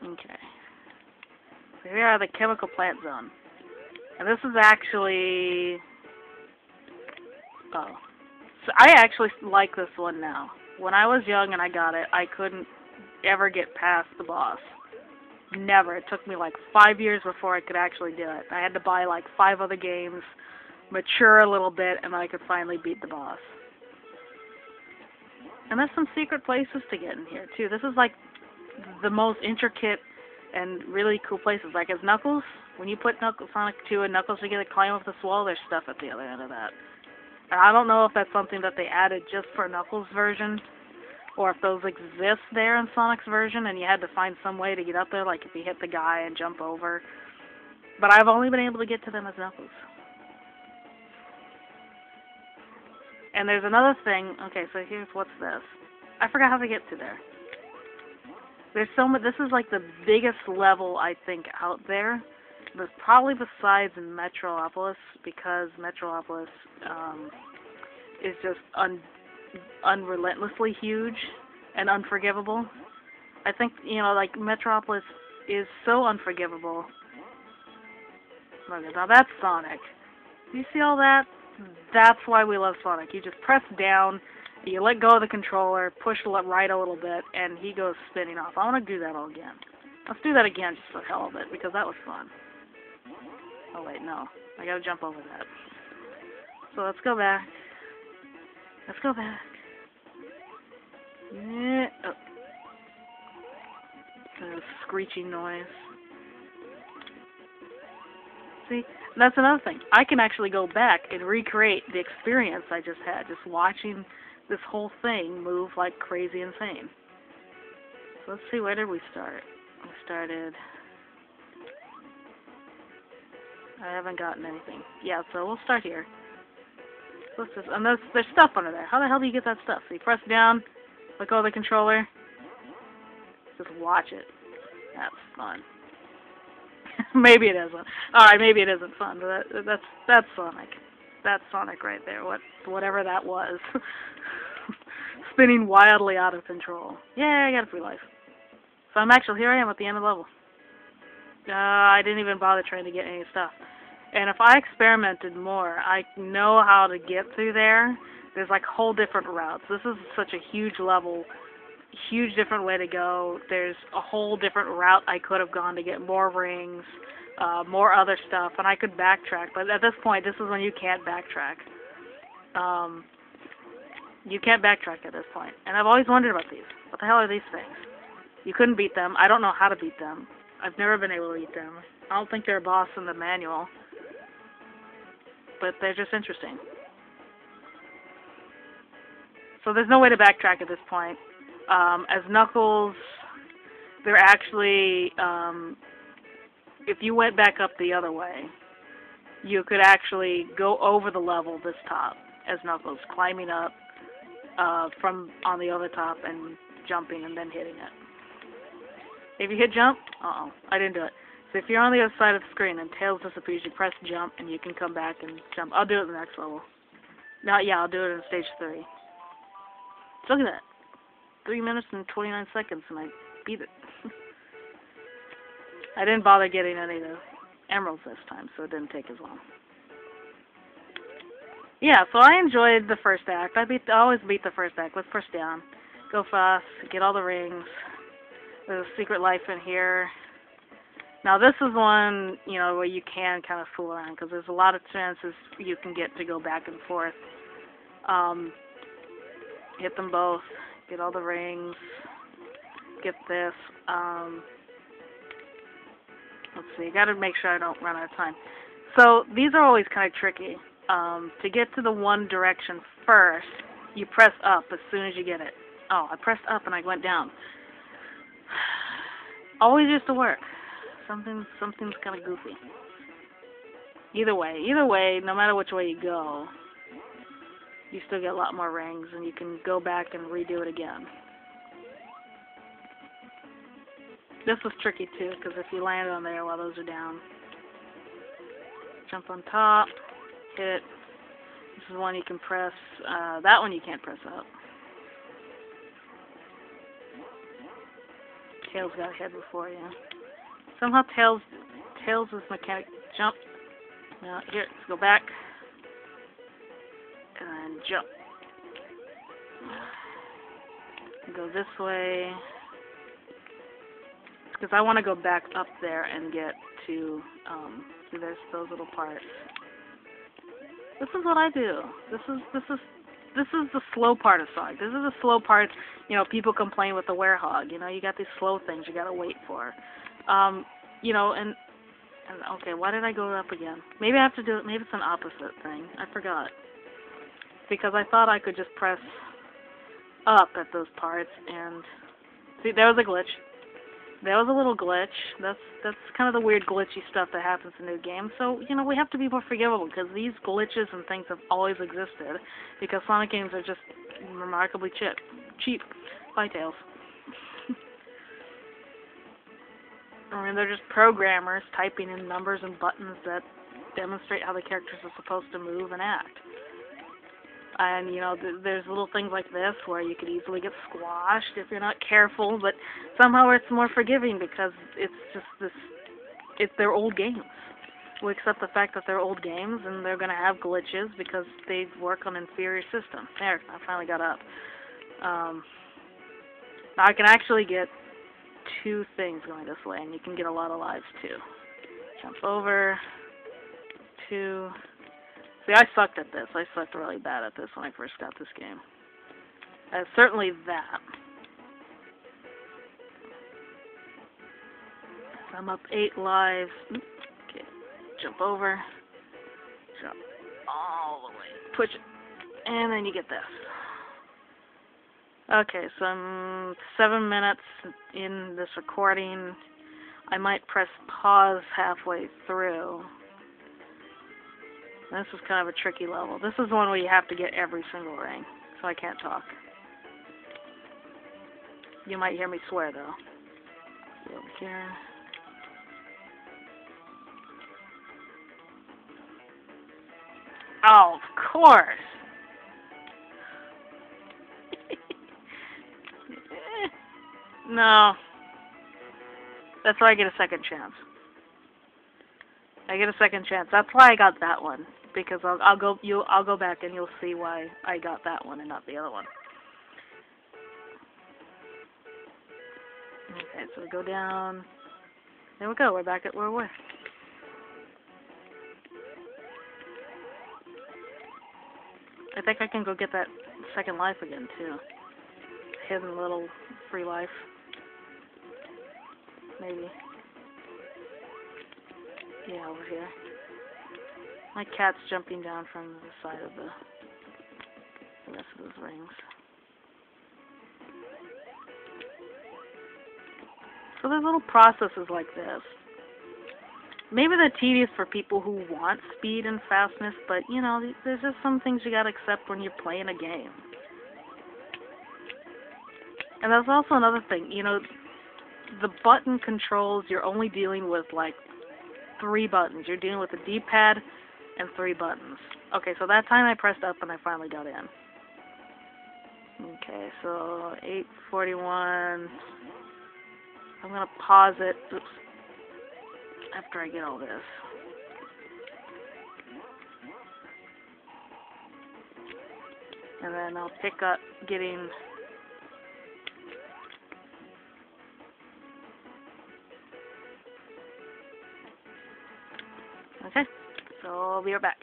Okay. So here are the chemical plant zone. And this is actually... Oh. So I actually like this one now. When I was young and I got it, I couldn't ever get past the boss. Never. It took me like 5 years before I could actually do it. I had to buy like 5 other games, mature a little bit, and then I could finally beat the boss. And there's some secret places to get in here, too. This is like the most intricate and really cool places. Like as Knuckles, when you put Sonic 2 and Knuckles together, climb up this wall, there's stuff at the other end of that. And I don't know if that's something that they added just for Knuckles' version, or if those exist there in Sonic's version, and you had to find some way to get up there, like if you hit the guy and jump over. But I've only been able to get to them as Knuckles. And there's another thing. Okay, so here's what's this. I forgot how to get to there. There's so much. This is like the biggest level I think out there. But probably besides Metropolis, because Metropolis is just unrelentlessly huge and unforgivable. I think, you know, like Metropolis is so unforgivable. Okay, now that's Sonic. Do you see all that? That's why we love Sonic. You just press down, you let go of the controller, push right a little bit, and he goes spinning off. I want to do that all again. Let's do that again just for the hell of it, because that was fun. Oh wait, no. I gotta jump over that. So let's go back. Let's go back. Yeah. Oh. A screeching noise. See, that's another thing. I can actually go back and recreate the experience I just had, just watching this whole thing move like crazy insane. So let's see, where did we start? We started... I haven't gotten anything. Yeah, so we'll start here. What's this? And there's stuff under there. How the hell do you get that stuff? So you press down, let go of the controller, just watch it. That's fun. Maybe it isn't. Alright, maybe it isn't fun, but that's Sonic. That's Sonic right there, whatever that was. Spinning wildly out of control. Yeah, I got a free life. So here I am at the end of the level. I didn't even bother trying to get any stuff. And if I experimented more, I know how to get through there. There's like whole different routes. This is such a huge level, huge different way to go. There's a whole different route I could have gone to get more rings, more other stuff, and I could backtrack. But at this point, this is when you can't backtrack. You can't backtrack at this point. And I've always wondered about these. What the hell are these things? You couldn't beat them. I don't know how to beat them. I've never been able to beat them. I don't think they're a boss in the manual. But they're just interesting. So there's no way to backtrack at this point. As Knuckles, they're actually, if you went back up the other way, you could actually go over the level this top as Knuckles, climbing up from on the other top and jumping and then hitting it. If you hit jump, I didn't do it. So if you're on the other side of the screen and Tails disappears, you press jump and you can come back and jump. I'll do it in the next level. No, yeah, I'll do it in stage 3. So look at that. 3 minutes and 29 seconds and I beat it. I didn't bother getting any of the emeralds this time, so it didn't take as long. Yeah, so I enjoyed the first act. I always beat the first act. Let's push down. Go fast, get all the rings. There's a secret life in here. Now this is one, you know, where you can kind of fool around because there's a lot of chances you can get to go back and forth. Hit them both, get all the rings, get this. Let's see, gotta make sure I don't run out of time. So these are always kind of tricky. To get to the one direction first, you press up as soon as you get it. Oh, I pressed up and I went down. Always used to work. Something's kind of goofy. Either way, no matter which way you go, you still get a lot more rings, and you can go back and redo it again. This was tricky too, because if you land on there while those are down, jump on top, hit. This is one you can press. That one you can't press up. Tails got ahead before you. Somehow Tails is mechanic. Jump. Now, here, let's go back. And jump. Go this way. Because I want to go back up there and get to, see, there's those little parts. This is what I do. This is the slow part of Sonic. This is the slow part, you know, people complain with the werehog. You know, you got these slow things you gotta wait for. You know, and okay, why did I go up again? Maybe I have to do it, maybe it's an opposite thing. I forgot. Because I thought I could just press up at those parts and, see, there was a glitch. There was a little glitch. That's kind of the weird glitchy stuff that happens in new games. So, you know, we have to be more forgivable because these glitches and things have always existed because Sonic games are just remarkably cheap. Bye, Tails. I mean, they're just programmers typing in numbers and buttons that demonstrate how the characters are supposed to move and act. And, you know, there's little things like this where you could easily get squashed if you're not careful, but somehow it's more forgiving because it's just they're old games. We accept the fact that they're old games and they're going to have glitches because they work on inferior systems. There, I finally got up. Now I can actually get 2 things going this way, and you can get a lot of lives too. Jump over, 2... See, I sucked at this. I sucked really bad at this when I first got this game. Certainly that. I'm up 8 lives. Okay, jump over. Jump all the way. Push it. And then you get this. Okay, so I'm 7 minutes in this recording. I might press pause halfway through. This is kind of a tricky level. This is the one where you have to get every single ring, so I can't talk. You might hear me swear, though. See over here. Oh, of course! No. That's why I get a second chance. I get a second chance. That's why I got that one. Because I'll go back and you'll see why I got that one and not the other one. Okay, so we go down. There we go. We're back at where we were. I think I can go get that second life again too. Hidden little free life. Maybe. Yeah, over here. My cat's jumping down from the side of the rest of those rings. So there's little processes like this. Maybe they're tedious for people who want speed and fastness, but, you know, there's just some things you gotta accept when you're playing a game. And that's also another thing, you know, the button controls, you're only dealing with, like, 3 buttons. You're dealing with the D-pad and 3 buttons. Okay, so that time I pressed up and I finally got in. Okay, so 8:41. I'm gonna pause it. Oops. After I get all this. And then I'll pick up getting... Okay, so I'll be right back.